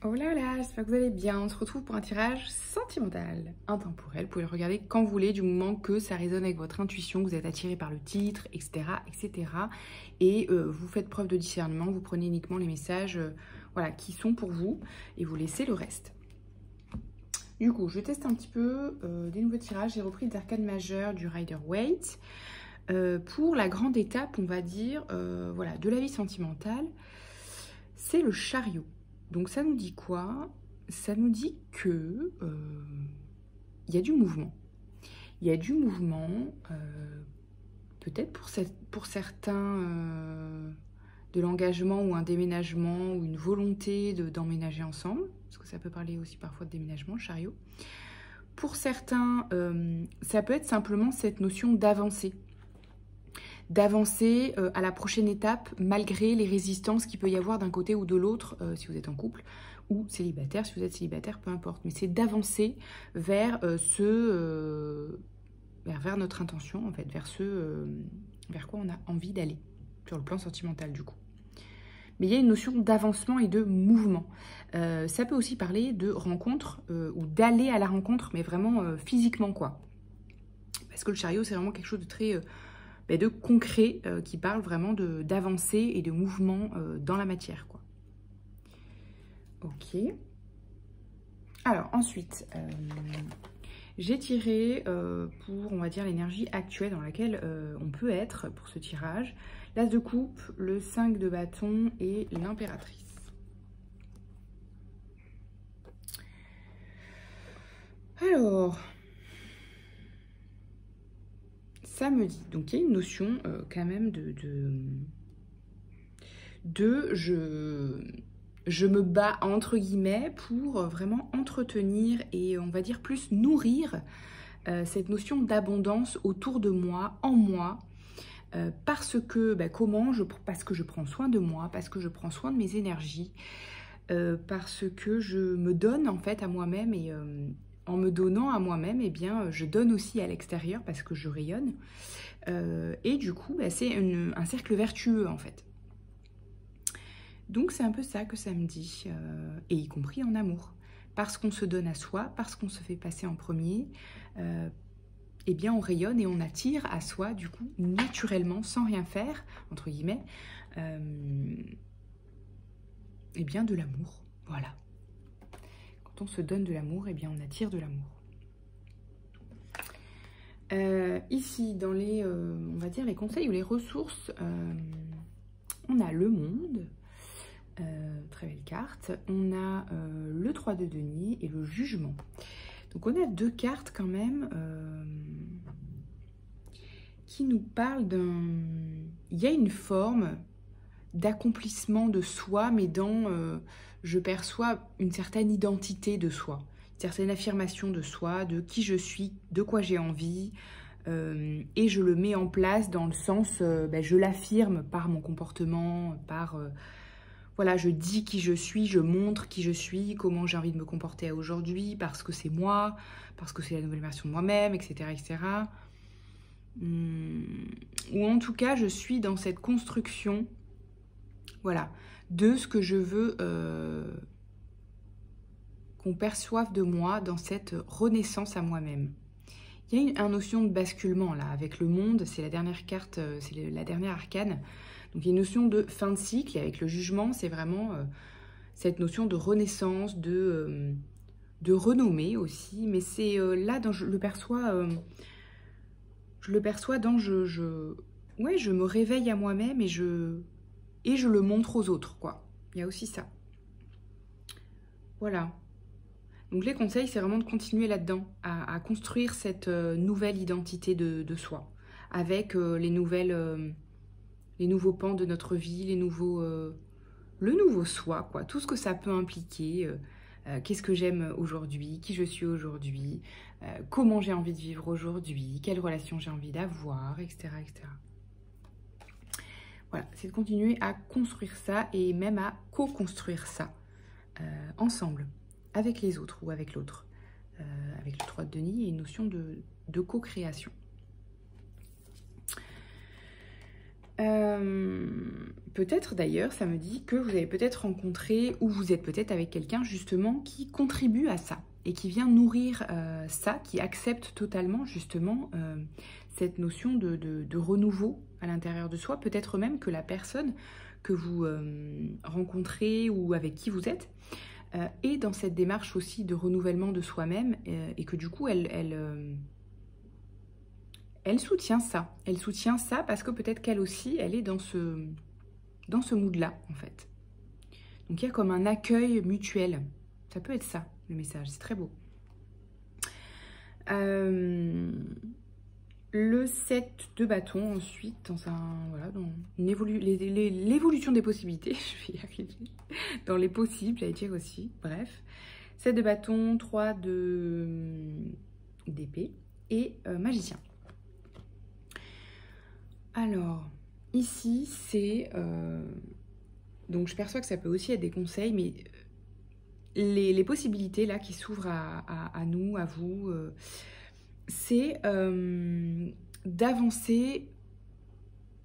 Oh là là, j'espère que vous allez bien. On se retrouve pour un tirage sentimental, intemporel. Vous pouvez le regarder quand vous voulez, du moment que ça résonne avec votre intuition, que vous êtes attiré par le titre, etc. etc. Et vous faites preuve de discernement, vous prenez uniquement les messages voilà, qui sont pour vous et vous laissez le reste. Du coup, je teste un petit peu des nouveaux tirages. J'ai repris les arcanes majeures du Rider-Waite. Pour la grande étape, on va dire, voilà, de la vie sentimentale, c'est le chariot. Donc ça nous dit quoi? Ça nous dit que y a du mouvement. Il y a du mouvement, peut-être pour certains de l'engagement ou un déménagement ou une volonté d'emménager ensemble, parce que ça peut parler aussi parfois de déménagement, le chariot. Pour certains, ça peut être simplement cette notion d'avancer. D'avancer à la prochaine étape malgré les résistances qu'il peut y avoir d'un côté ou de l'autre si vous êtes en couple ou célibataire, si vous êtes célibataire, peu importe. Mais c'est d'avancer vers vers notre intention, en fait, vers vers quoi on a envie d'aller, sur le plan sentimental du coup. Mais il y a une notion d'avancement et de mouvement. Ça peut aussi parler de rencontre ou d'aller à la rencontre, mais vraiment physiquement quoi. Parce que le chariot, c'est vraiment quelque chose de très... de concret qui parle vraiment d'avancée et de mouvement dans la matière, quoi. Ok. Alors, ensuite, j'ai tiré pour, on va dire, l'énergie actuelle dans laquelle on peut être pour ce tirage. L'As de coupe, le 5 de bâton et l'impératrice. Alors... ça me dit, donc il y a une notion quand même je me bats entre guillemets pour vraiment entretenir et on va dire plus nourrir cette notion d'abondance autour de moi, en moi, parce que, parce que je prends soin de moi, parce que je prends soin de mes énergies, parce que je me donne en fait à moi-même et... en me donnant à moi-même, eh bien, je donne aussi à l'extérieur parce que je rayonne. Et du coup, c'est un cercle vertueux, en fait. Donc, c'est un peu ça que ça me dit, et y compris en amour. Parce qu'on se donne à soi, parce qu'on se fait passer en premier, eh bien, on rayonne et on attire à soi, du coup, naturellement, sans rien faire, entre guillemets, eh bien, de l'amour. Voilà. Quand on se donne de l'amour, eh bien, on attire de l'amour. Ici, dans les, on va dire, les conseils ou les ressources, on a le monde, très belle carte. On a le 3 de denier et le jugement. Donc, on a deux cartes quand même qui nous parlent d'un... il y a une forme d'accomplissement de soi, mais dans... je perçois une certaine identité de soi, une certaine affirmation de soi, de qui je suis, de quoi j'ai envie, et je le mets en place dans le sens, je l'affirme par mon comportement, par... voilà, je dis qui je suis, je montre qui je suis, comment j'ai envie de me comporter aujourd'hui, parce que c'est moi, parce que c'est la nouvelle version de moi-même, etc., etc. Ou en tout cas, je suis dans cette construction... voilà, de ce que je veux qu'on perçoive de moi dans cette renaissance à moi-même. Il y a une notion de basculement là, avec le monde, c'est la dernière carte, c'est la dernière arcane. Donc il y a une notion de fin de cycle, et avec le jugement, c'est vraiment cette notion de renaissance, de renommée aussi. Mais c'est là, dont je le perçois dans ouais, je me réveille à moi-même et je le montre aux autres, quoi. Il y a aussi ça. Voilà. Donc les conseils, c'est vraiment de continuer là-dedans, à construire cette nouvelle identité de soi, avec les nouveaux pans de notre vie, le nouveau soi, quoi. Tout ce que ça peut impliquer. Qu'est-ce que j'aime aujourd'hui, qui je suis aujourd'hui, comment j'ai envie de vivre aujourd'hui, quelle relation j'ai envie d'avoir, etc., etc. Voilà, c'est de continuer à construire ça et même à co-construire ça ensemble, avec les autres ou avec l'autre. Avec le 3 de denier, il y a une notion de co-création. Peut-être d'ailleurs, ça me dit que vous avez peut-être rencontré ou vous êtes peut-être avec quelqu'un justement qui contribue à ça et qui vient nourrir ça, qui accepte totalement justement cette notion de renouveau à l'intérieur de soi. Peut-être même que la personne que vous rencontrez ou avec qui vous êtes est dans cette démarche aussi de renouvellement de soi-même et que du coup elle soutient ça. Elle soutient ça parce que peut-être qu'elle aussi, elle est dans ce mood-là, en fait. Donc, il y a comme un accueil mutuel. Ça peut être ça, le message. C'est très beau. Le 7 de bâton, ensuite, dans l'évolution des possibilités. Je vais y arriver. Dans les possibles, j'allais dire aussi. Bref. 7 de bâton, 3 d'épée et magicien. Alors, ici, c'est... donc, je perçois que ça peut aussi être des conseils, mais les possibilités là qui s'ouvrent à nous, à vous, c'est d'avancer,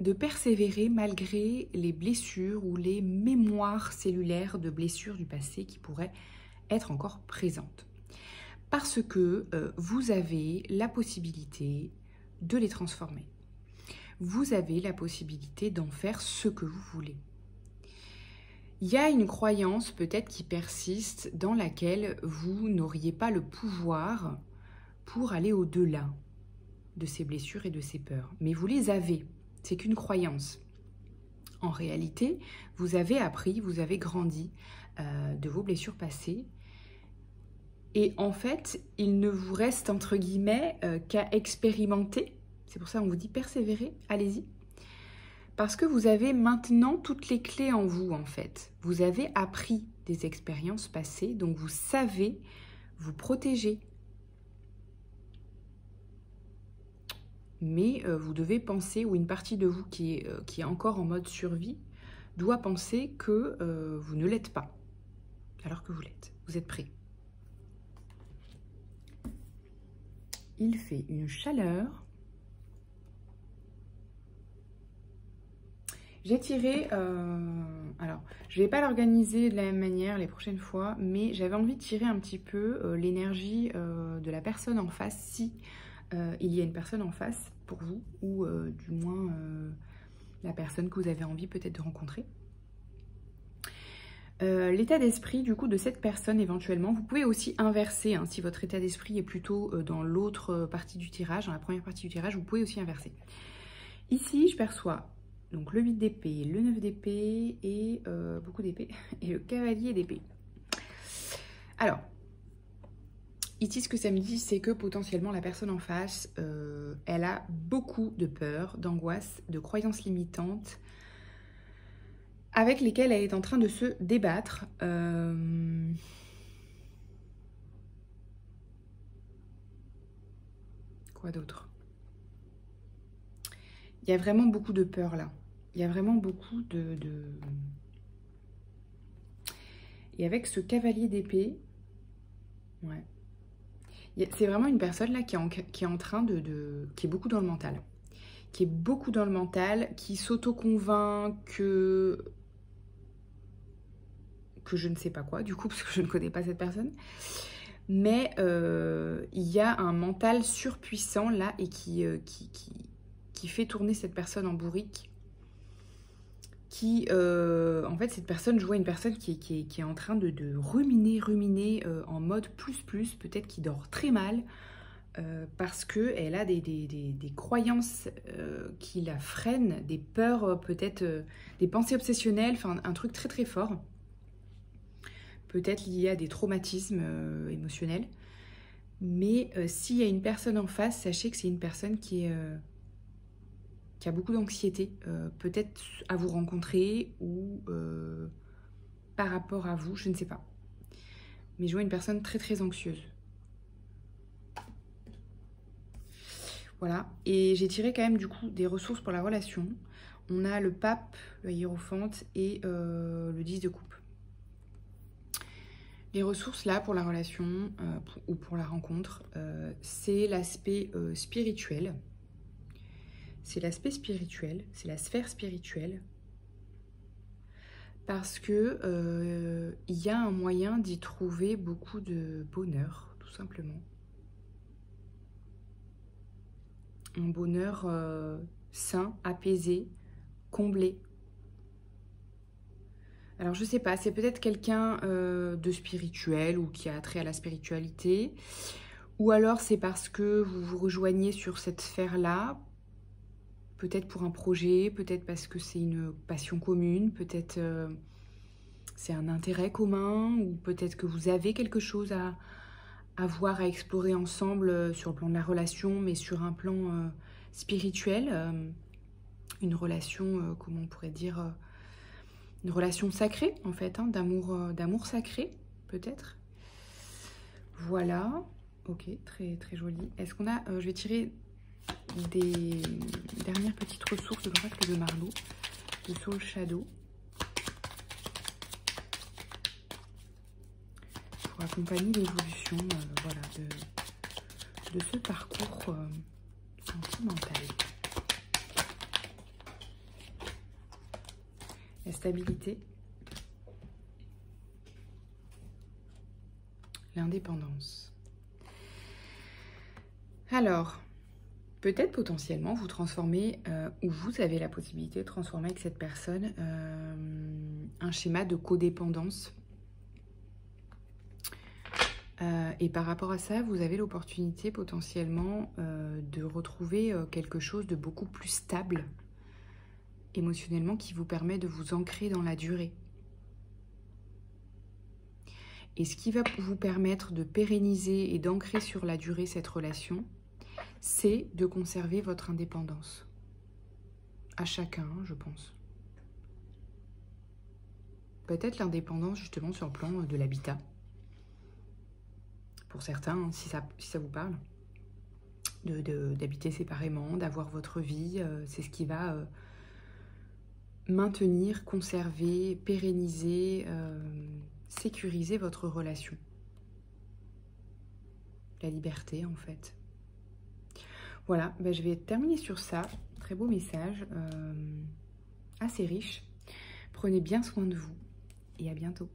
de persévérer malgré les blessures ou les mémoires cellulaires de blessures du passé qui pourraient être encore présentes. Parce que vous avez la possibilité de les transformer. Vous avez la possibilité d'en faire ce que vous voulez. Il y a une croyance peut-être qui persiste dans laquelle vous n'auriez pas le pouvoir pour aller au-delà de ces blessures et de ces peurs. Mais vous les avez, c'est qu'une croyance. En réalité, vous avez appris, vous avez grandi de vos blessures passées. Et en fait, il ne vous reste entre guillemets qu'à expérimenter. C'est pour ça qu'on vous dit persévérer, allez-y. Parce que vous avez maintenant toutes les clés en vous, en fait. Vous avez appris des expériences passées, donc vous savez vous protéger. Mais vous devez penser, ou une partie de vous qui est encore en mode survie, doit penser que vous ne l'êtes pas, alors que vous l'êtes. Vous êtes prêt. Il fait une chaleur. J'ai tiré, alors je ne vais pas l'organiser de la même manière les prochaines fois, mais j'avais envie de tirer un petit peu l'énergie de la personne en face, si il y a une personne en face pour vous, ou du moins la personne que vous avez envie peut-être de rencontrer. L'état d'esprit du coup de cette personne éventuellement, vous pouvez aussi inverser, hein, si votre état d'esprit est plutôt dans l'autre partie du tirage, dans la première partie du tirage, vous pouvez aussi inverser. Ici je perçois donc le 8 d'épée, le 9 d'épée et beaucoup d'épée et le cavalier d'épée. Alors, ici ce que ça me dit, c'est que potentiellement la personne en face, elle a beaucoup de peur, d'angoisse, de croyances limitantes avec lesquelles elle est en train de se débattre. Quoi d'autre? Il y a vraiment beaucoup de peur là. Il y a vraiment beaucoup de... Et avec ce cavalier d'épée, ouais. C'est vraiment une personne là qui est en train qui est beaucoup dans le mental. Qui est beaucoup dans le mental, qui s'auto-convainc que je ne sais pas quoi, du coup, parce que je ne connais pas cette personne. Mais il y a un mental surpuissant là et qui fait tourner cette personne en bourrique. En fait, cette personne, je vois une personne qui est en train de ruminer en mode plus, peut-être qui dort très mal, parce qu'elle a des croyances qui la freinent, des peurs, peut-être des pensées obsessionnelles, enfin un truc très très fort. Peut-être lié à des traumatismes émotionnels. Mais s'il y a une personne en face, sachez que c'est une personne qui a beaucoup d'anxiété, peut-être à vous rencontrer ou par rapport à vous, je ne sais pas. Mais je vois une personne très très anxieuse. Voilà, et j'ai tiré quand même du coup des ressources pour la relation. On a le pape, le hiérophante et le 10 de coupe. Les ressources là pour la relation ou pour la rencontre, c'est l'aspect spirituel. c'est l'aspect spirituel, c'est la sphère spirituelle. Parce que il y a un moyen d'y trouver beaucoup de bonheur, tout simplement. Un bonheur sain, apaisé, comblé. Alors je sais pas, c'est peut-être quelqu'un de spirituel ou qui a trait à la spiritualité. Ou alors c'est parce que vous vous rejoignez sur cette sphère-là. Peut-être pour un projet, peut-être parce que c'est une passion commune, peut-être c'est un intérêt commun, ou peut-être que vous avez quelque chose à voir, à explorer ensemble sur le plan de la relation, mais sur un plan spirituel. Une relation, comment on pourrait dire, une relation sacrée en fait, hein, d'amour sacré peut-être. Voilà, ok, très, très joli. Est-ce qu'on a, je vais tirer des dernières petites ressources de l'oracle de Marlot, de Soul Shadow, pour accompagner l'évolution voilà, de ce parcours sentimental. La stabilité, l'indépendance. Alors, peut-être potentiellement vous transformez, ou vous avez la possibilité de transformer avec cette personne un schéma de codépendance. Et par rapport à ça, vous avez l'opportunité potentiellement de retrouver quelque chose de beaucoup plus stable émotionnellement qui vous permet de vous ancrer dans la durée. Et ce qui va vous permettre de pérenniser et d'ancrer sur la durée cette relation, c'est de conserver votre indépendance. À chacun, je pense. Peut-être l'indépendance justement sur le plan de l'habitat. Pour certains, hein, si ça vous parle. D'habiter séparément, d'avoir votre vie, c'est ce qui va maintenir, conserver, pérenniser, sécuriser votre relation. La liberté en fait. Voilà, ben je vais terminer sur ça. Très beau message, assez riche. Prenez bien soin de vous et à bientôt.